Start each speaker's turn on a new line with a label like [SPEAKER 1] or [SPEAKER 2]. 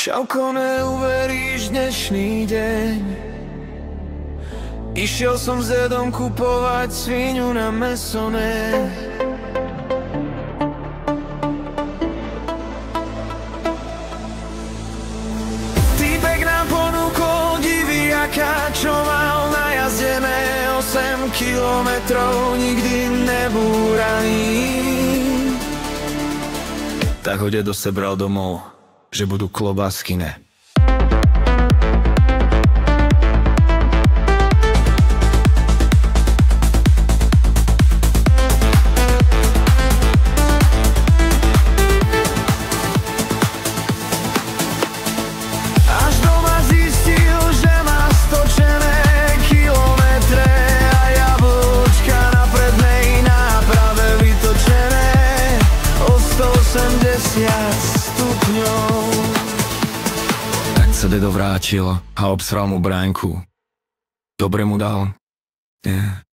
[SPEAKER 1] Čauko, neuveríš dnešný deň. Išiel som s dedom kupovať sviňu na mesoné. Týpek nám ponúkol divý aká, čo mal najazdené 8 kilometrov, nikdy nebúraný. Tak ho dedo sebral domov, že budú klobásky, ne? Až doma zistil, že má stočené kilometre a jablčka na prednej náprave vytočené o 180 stupňov. Tak sa dedo vrátil a obsral mu bránku. Dobre mu dal? Nie.